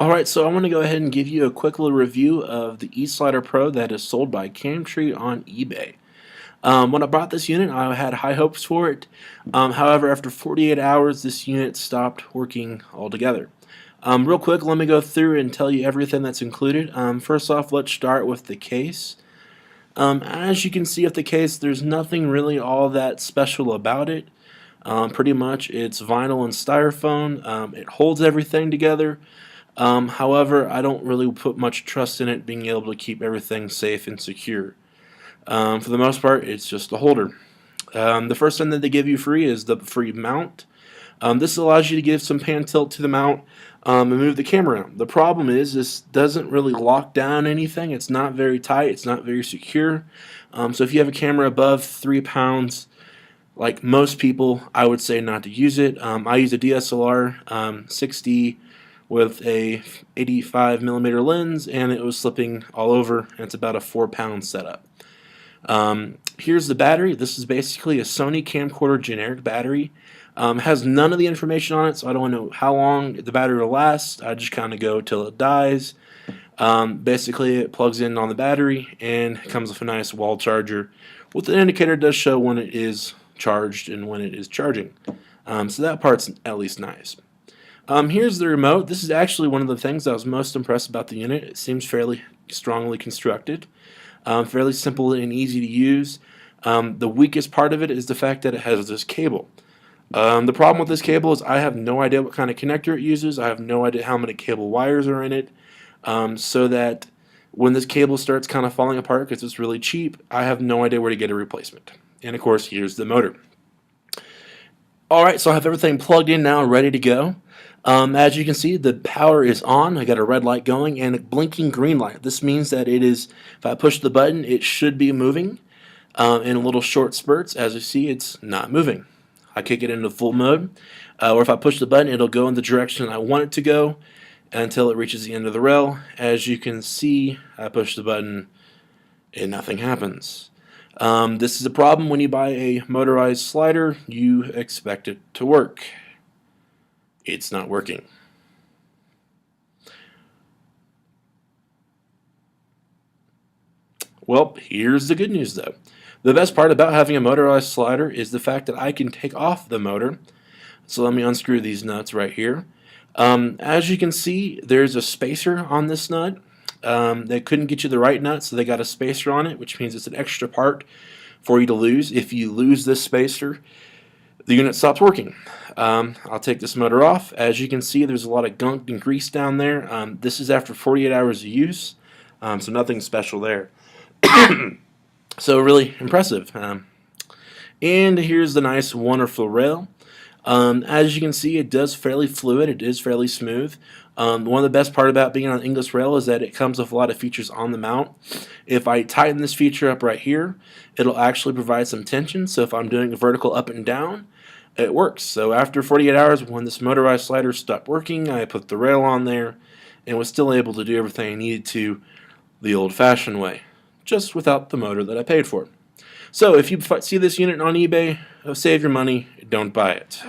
Alright, so I want to go ahead and give you a quick little review of the E-Slider Pro that is sold by Camtree on eBay. When I bought this unit, I had high hopes for it. However, after 48 hours, this unit stopped working altogether. Real quick, let me go through and tell you everything that's included. First off, let's start with the case. As you can see with the case, there's nothing really all that special about it. Pretty much it's vinyl and styrofoam. It holds everything together. However, I don't really put much trust in it being able to keep everything safe and secure. For the most part, it's just a holder. The first thing that they give you free is the free mount. This allows you to give some pan tilt to the mount and move the camera around. The problem is this doesn't really lock down anything. It's not very tight. It's not very secure. So if you have a camera above 3 pounds, like most people, I would say not to use it. I use a DSLR 60 with a 85mm lens, and it was slipping all over, and it's about a 4-pound setup. Here's the battery. This is basically a Sony camcorder generic battery. Has none of the information on it, so I don't know how long the battery will last. I just kind of go till it dies. Basically, it plugs in on the battery and comes with a nice wall charger, with an indicator that does show when it is charged and when it is charging. So that part's at least nice. Here's the remote. This is actually one of the things I was most impressed about the unit. It seems fairly strongly constructed, fairly simple and easy to use. The weakest part of it is the fact that it has this cable. The problem with this cable is I have no idea what kind of connector it uses. I have no idea how many cable wires are in it, so that when this cable starts kind of falling apart because it's really cheap, I have no idea where to get a replacement. And of course, here's the motor. Alright, so I have everything plugged in now, ready to go. As you can see, the power is on. I got a red light going and a blinking green light. This means that it is, if I push the button, it should be moving in little short spurts. As you see, it's not moving. I kick it into full mode, or if I push the button, it'll go in the direction I want it to go until it reaches the end of the rail. As you can see, I push the button and nothing happens. This is a problem when you buy a motorized slider. You expect it to work. It's not working. Well, here's the good news though. The best part about having a motorized slider is the fact that I can take off the motor. So let me unscrew these nuts right here. As you can see, there's a spacer on this nut. They couldn't get you the right nut, so they got a spacer on it, which means it's an extra part for you to lose. If you lose this spacer, the unit stops working. I'll take this motor off. As you can see, there's a lot of gunk and grease down there. This is after 48 hours of use, so nothing special there. So really impressive. And here's the nice, wonderful rail. As you can see, it does fairly fluid. It is fairly smooth. One of the best part about being on an English rail is that it comes with a lot of features on the mount. If I tighten this feature up right here, it'll actually provide some tension. So if I'm doing a vertical up and down, it works. So after 48 hours, when this motorized slider stopped working, I put the rail on there and was still able to do everything I needed to the old-fashioned way, just without the motor that I paid for. So if you see this unit on eBay, save your money, don't buy it.